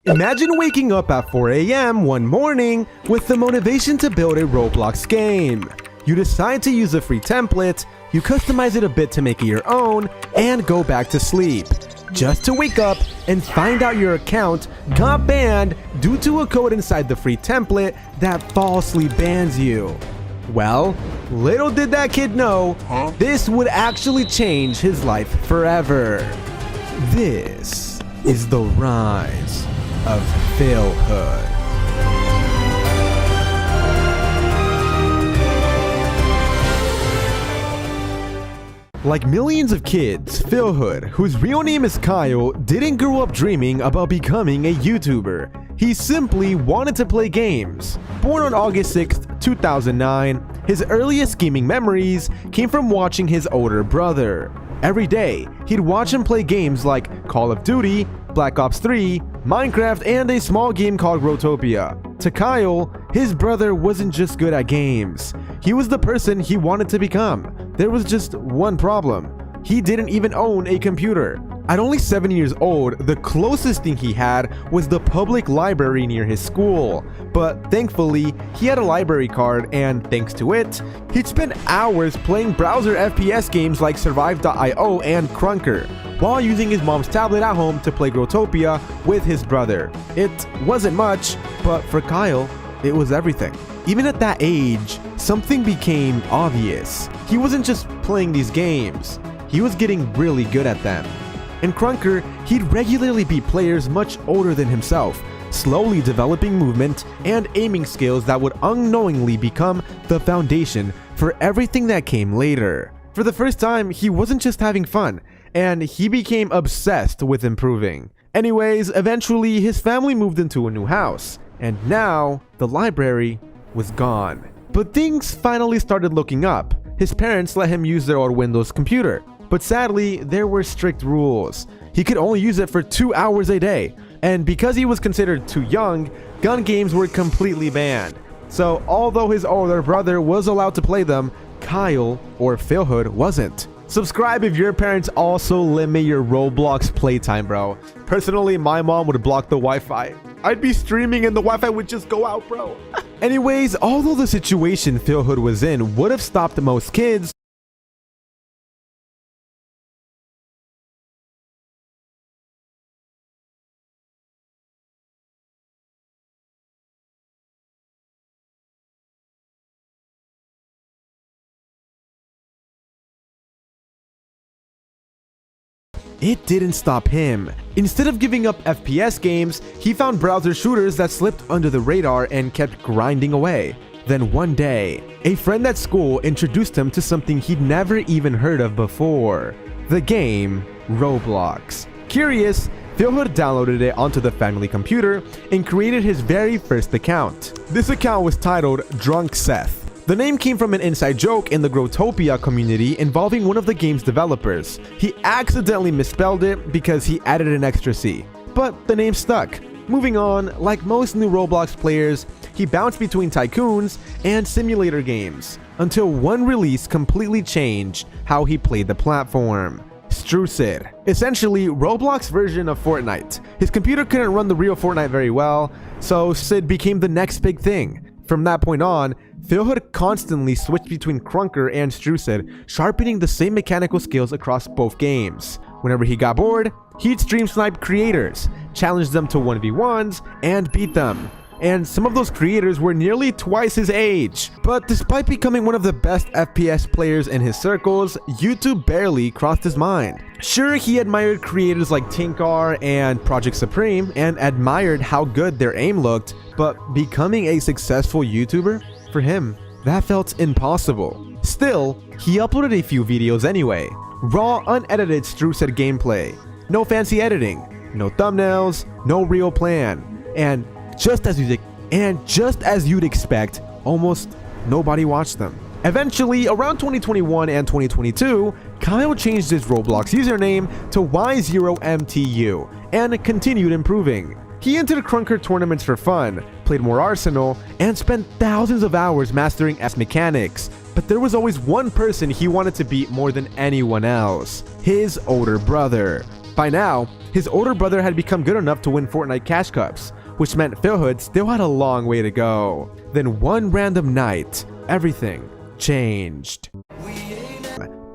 Imagine waking up at 4 a.m. one morning with the motivation to build a Roblox game. You decide to use a free template, you customize it a bit to make it your own, and go back to sleep. Just to wake up and find out your account got banned due to a code inside the free template that falsely bans you. Well, little did that kid know, this would actually change his life forever. This is the rise of Phillhood. Like millions of kids, Phillhood, whose real name is Kyle, didn't grow up dreaming about becoming a YouTuber. He simply wanted to play games. Born on August 6, 2009, his earliest gaming memories came from watching his older brother. Every day, he'd watch him play games like Call of Duty, Black Ops 3, Minecraft, and a small game called Growtopia. To Kyle, his brother wasn't just good at games. He was the person he wanted to become. There was just one problem. He didn't even own a computer. At only 7 years old, the closest thing he had was the public library near his school. But thankfully, he had a library card, and thanks to it, he'd spend hours playing browser FPS games like Survive.io and Crunker, while using his mom's tablet at home to play Growtopia with his brother. It wasn't much, but for Kyle, it was everything. Even at that age, something became obvious. He wasn't just playing these games, he was getting really good at them. In Crunker, he'd regularly beat players much older than himself, slowly developing movement and aiming skills that would unknowingly become the foundation for everything that came later. For the first time, he wasn't just having fun, and he became obsessed with improving. Anyways, eventually his family moved into a new house, and now the library was gone. But things finally started looking up. His parents let him use their old Windows computer, but sadly there were strict rules. He could only use it for 2 hours a day, and because he was considered too young, gun games were completely banned. So although his older brother was allowed to play them, Kyle, or Phillhood, wasn't. Subscribe if your parents also limit your Roblox playtime, bro. Personally, my mom would block the Wi-Fi. I'd be streaming and the Wi-Fi would just go out, bro. Anyways, although the situation Phillhood was in would have stopped most kids, it didn't stop him. Instead of giving up FPS games, he found browser shooters that slipped under the radar and kept grinding away. Then one day, a friend at school introduced him to something he'd never even heard of before: the game Roblox. Curious, Phillhood downloaded it onto the family computer and created his very first account. This account was titled Drunk Seth. The name came from an inside joke in the Growtopia community involving one of the game's developers. He accidentally misspelled it because he added an extra C, but the name stuck. Moving on, like most new Roblox players, he bounced between tycoons and simulator games, until one release completely changed how he played the platform. Sid, essentially Roblox's version of Fortnite. His computer couldn't run the real Fortnite very well, so Sid became the next big thing. From that point on, Phillhood constantly switched between Crunker and Sid, sharpening the same mechanical skills across both games. Whenever he got bored, he'd stream snipe creators, challenge them to 1v1s, and beat them. And some of those creators were nearly twice his age. But despite becoming one of the best FPS players in his circles, YouTube barely crossed his mind. Sure, he admired creators like Tinkar and Project Supreme and admired how good their aim looked, but becoming a successful YouTuber? For him, that felt impossible. Still, he uploaded a few videos anyway. Raw, unedited Sid gameplay. No fancy editing, no thumbnails, no real plan. And just as you'd expect, almost nobody watched them. Eventually, around 2021 and 2022, Kyle changed his Roblox username to Y0MTU and continued improving. He entered Crunker tournaments for fun, played more Arsenal, and spent thousands of hours mastering S mechanics. But there was always one person he wanted to beat more than anyone else: his older brother. By now, his older brother had become good enough to win Fortnite Cash Cups, which meant Phillhood still had a long way to go. Then one random night, everything changed.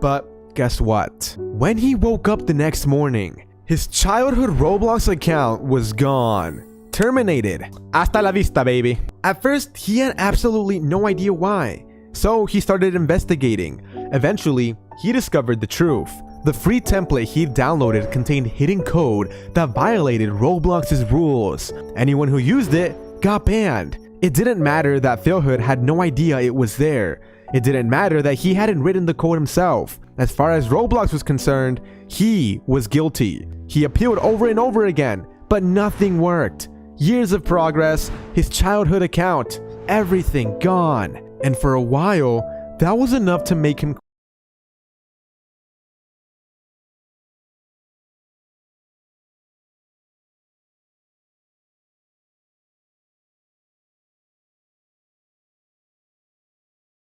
But guess what? When he woke up the next morning, his childhood Roblox account was gone. Terminated. Hasta la vista, baby. At first, he had absolutely no idea why, so he started investigating. Eventually, he discovered the truth. The free template he'd downloaded contained hidden code that violated Roblox's rules. Anyone who used it got banned. It didn't matter that Phillhood had no idea it was there. It didn't matter that he hadn't written the code himself. As far as Roblox was concerned, he was guilty. He appealed over and over again, but nothing worked. Years of progress, his childhood account, everything gone. And for a while, that was enough to make him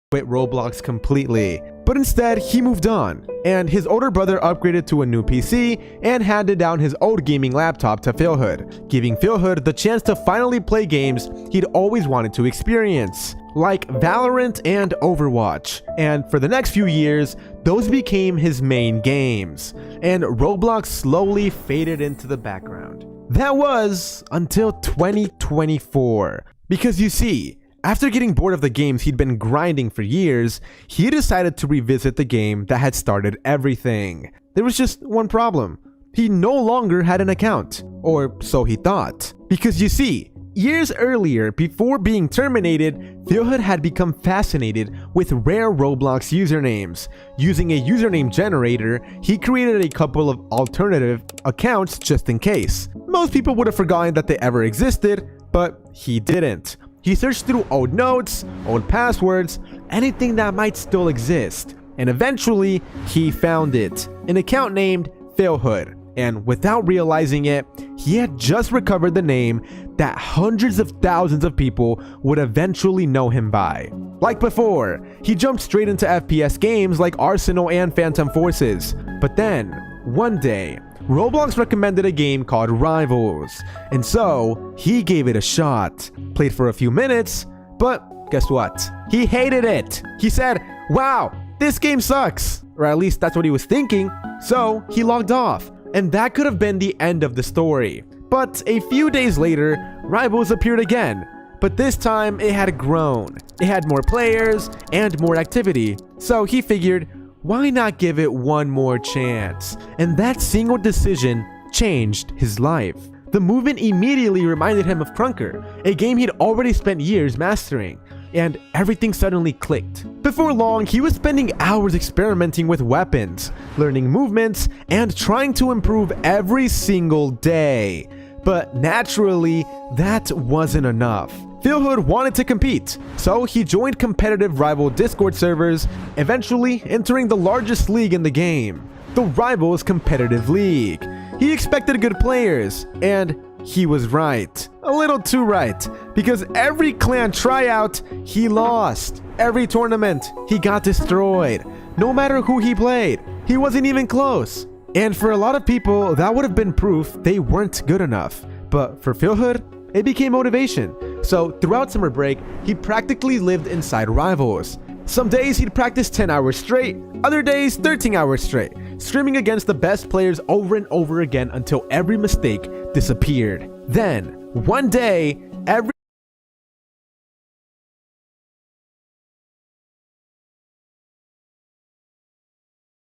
quit Roblox completely. But instead, he moved on, and his older brother upgraded to a new PC and handed down his old gaming laptop to Phillhood, giving Phillhood the chance to finally play games he'd always wanted to experience, like Valorant and Overwatch. And for the next few years, those became his main games, and Roblox slowly faded into the background. That was until 2024, because you see, after getting bored of the games he'd been grinding for years, he decided to revisit the game that had started everything. There was just one problem. He no longer had an account, or so he thought. Because you see, years earlier, before being terminated, Phillhood had become fascinated with rare Roblox usernames. Using a username generator, he created a couple of alternative accounts just in case. Most people would have forgotten that they ever existed, but he didn't. He searched through old notes, old passwords, anything that might still exist. And eventually, he found it. An account named Phillhood. And without realizing it, he had just recovered the name that hundreds of thousands of people would eventually know him by. Like before, he jumped straight into FPS games like Arsenal and Phantom Forces. But then, one day, Roblox recommended a game called Rivals, and so he gave it a shot. Played for a few minutes, but guess what? He hated it. He said, "Wow, this game sucks." Or at least that's what he was thinking, so he logged off. And that could have been the end of the story. But a few days later, Rivals appeared again, but this time it had grown. It had more players and more activity, so he figured, why not give it one more chance? And that single decision changed his life. The movement immediately reminded him of Crunker, a game he'd already spent years mastering, and everything suddenly clicked. Before long, he was spending hours experimenting with weapons, learning movements, and trying to improve every single day. But naturally, that wasn't enough. Phillhood wanted to compete, so he joined competitive rival Discord servers, eventually entering the largest league in the game, the Rivals Competitive League. He expected good players, and he was right. A little too right, because every clan tryout, he lost. Every tournament, he got destroyed. No matter who he played, he wasn't even close. And for a lot of people, that would have been proof they weren't good enough. But for Phillhood, it became motivation. So throughout summer break, he practically lived inside Rivals. Some days he'd practice 10 hours straight, other days 13 hours straight, screaming against the best players over and over again until every mistake disappeared. Then, one day,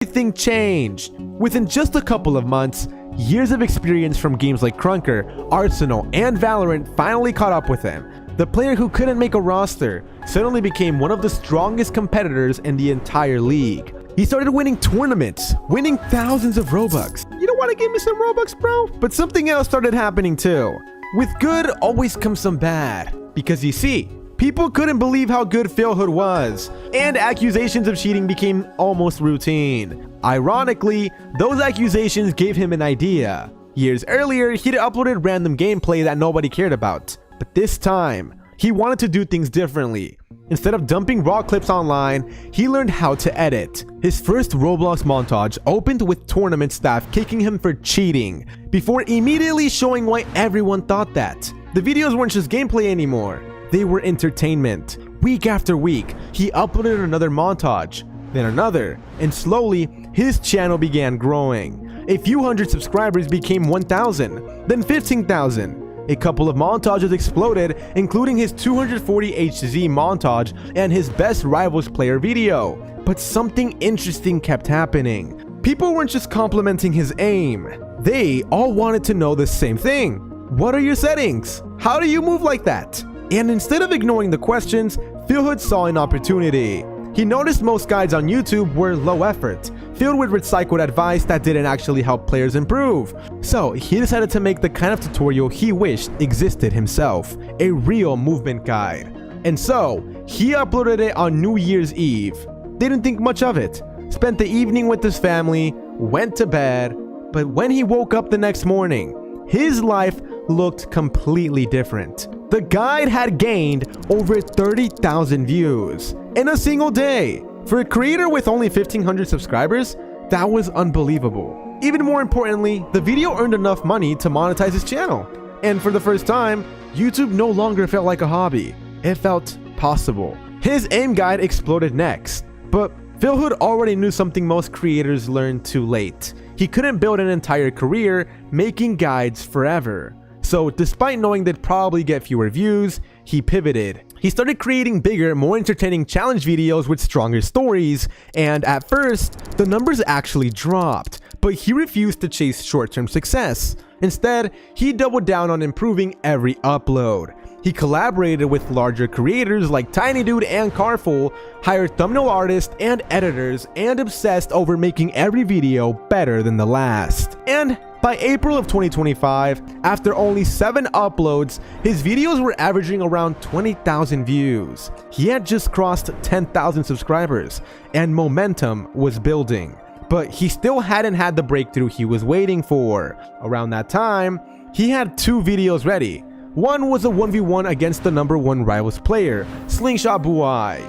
everything changed. Within just a couple of months, years of experience from games like Crunker, Arsenal, and Valorant finally caught up with him. The player who couldn't make a roster suddenly became one of the strongest competitors in the entire league. He started winning tournaments, winning thousands of Robux. You don't want to give me some Robux, bro? But something else started happening too. With good always comes some bad. Because you see, people couldn't believe how good Phillhood was, and accusations of cheating became almost routine. Ironically, those accusations gave him an idea. Years earlier, he'd uploaded random gameplay that nobody cared about. But this time, he wanted to do things differently. Instead of dumping raw clips online, he learned how to edit. His first Roblox montage opened with tournament staff kicking him for cheating, before immediately showing why everyone thought that. The videos weren't just gameplay anymore, they were entertainment. Week after week, he uploaded another montage, then another, and slowly, his channel began growing. A few hundred subscribers became 1,000, then 15,000. A couple of montages exploded, including his 240 HZ montage and his best Rivals player video. But something interesting kept happening. People weren't just complimenting his aim. They all wanted to know the same thing. What are your settings? How do you move like that? And instead of ignoring the questions, Phillhood saw an opportunity. He noticed most guides on YouTube were low effort, filled with recycled advice that didn't actually help players improve. So he decided to make the kind of tutorial he wished existed himself, a real movement guide. And so he uploaded it on New Year's Eve. Didn't think much of it, spent the evening with his family, went to bed, but when he woke up the next morning, his life looked completely different. The guide had gained over 30,000 views in a single day. For a creator with only 1,500 subscribers, that was unbelievable. Even more importantly, the video earned enough money to monetize his channel. And for the first time, YouTube no longer felt like a hobby. It felt possible. His aim guide exploded next. But Phillhood already knew something most creators learn too late. He couldn't build an entire career making guides forever. So despite knowing they'd probably get fewer views, he pivoted. He started creating bigger, more entertaining challenge videos with stronger stories, and at first, the numbers actually dropped, but he refused to chase short-term success. Instead, he doubled down on improving every upload. He collaborated with larger creators like TinyDude and Carful, hired thumbnail artists and editors, and obsessed over making every video better than the last. And by April of 2025, after only 7 uploads, his videos were averaging around 20,000 views. He had just crossed 10,000 subscribers, and momentum was building. But he still hadn't had the breakthrough he was waiting for. Around that time, he had 2 videos ready. One was a 1v1 against the #1 Rivals player, Slingshot Buai.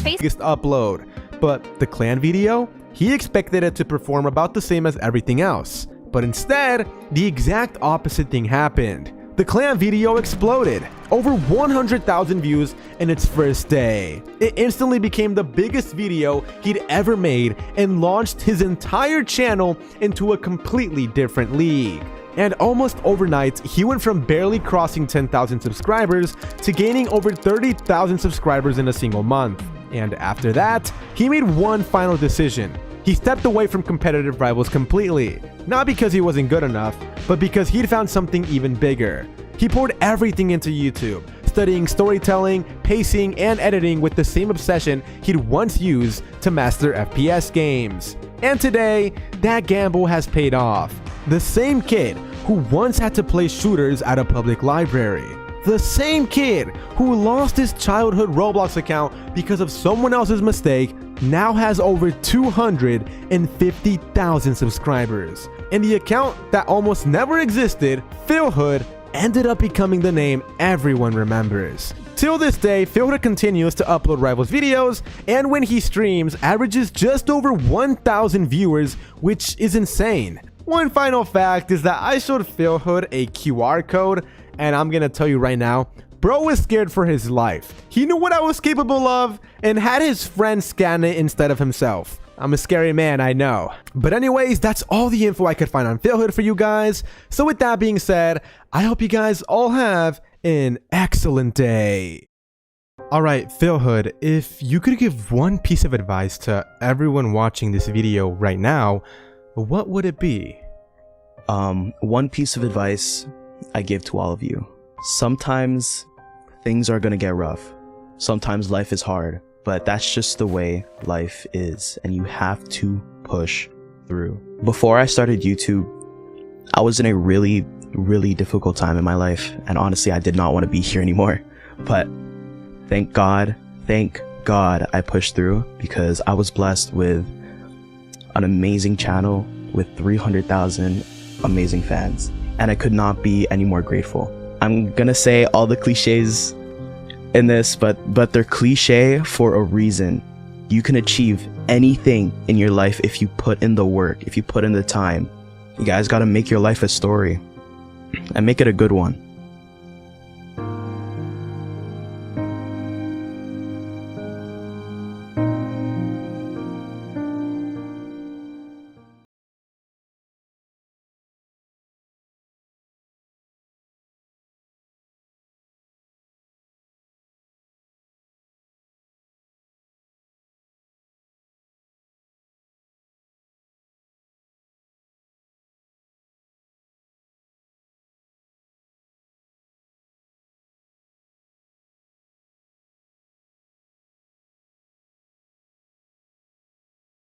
Biggest upload. But the clan video? He expected it to perform about the same as everything else. But instead, the exact opposite thing happened. The clan video exploded, over 100,000 views in its first day. It instantly became the biggest video he'd ever made and launched his entire channel into a completely different league. And almost overnight, he went from barely crossing 10,000 subscribers to gaining over 30,000 subscribers in a single month. And after that, he made one final decision. He stepped away from competitive Rivals completely, not because he wasn't good enough, but because he'd found something even bigger. He poured everything into YouTube, studying storytelling, pacing, and editing with the same obsession he'd once used to master FPS games. And today, that gamble has paid off. The same kid who once had to play shooters at a public library. The same kid who lost his childhood Roblox account because of someone else's mistake now has over 250,000 subscribers. And the account that almost never existed, Phillhood, ended up becoming the name everyone remembers. Till this day, Phillhood continues to upload Rivals videos, and when he streams, averages just over 1,000 viewers, which is insane. One final fact is that I showed Phillhood a QR code, and I'm gonna tell you right now, bro was scared for his life. He knew what I was capable of and had his friend scan it instead of himself. I'm a scary man, I know. But anyways, that's all the info I could find on Phillhood for you guys. So with that being said, I hope you guys all have an excellent day. Alright, Phillhood, if you could give one piece of advice to everyone watching this video right now, what would it be? One piece of advice I give to all of you. Sometimes things are gonna get rough. Sometimes life is hard, but that's just the way life is, and you have to push through. Before I started YouTube, I was in a really difficult time in my life, and honestly, I did not want to be here anymore. But thank God I pushed through, because I was blessed with an amazing channel with 300,000 amazing fans, and I could not be any more grateful. I'm gonna say all the cliches in this, but they're cliche for a reason. You can achieve anything in your life if you put in the work, if you put in the time. You guys got to make your life a story and make it a good one.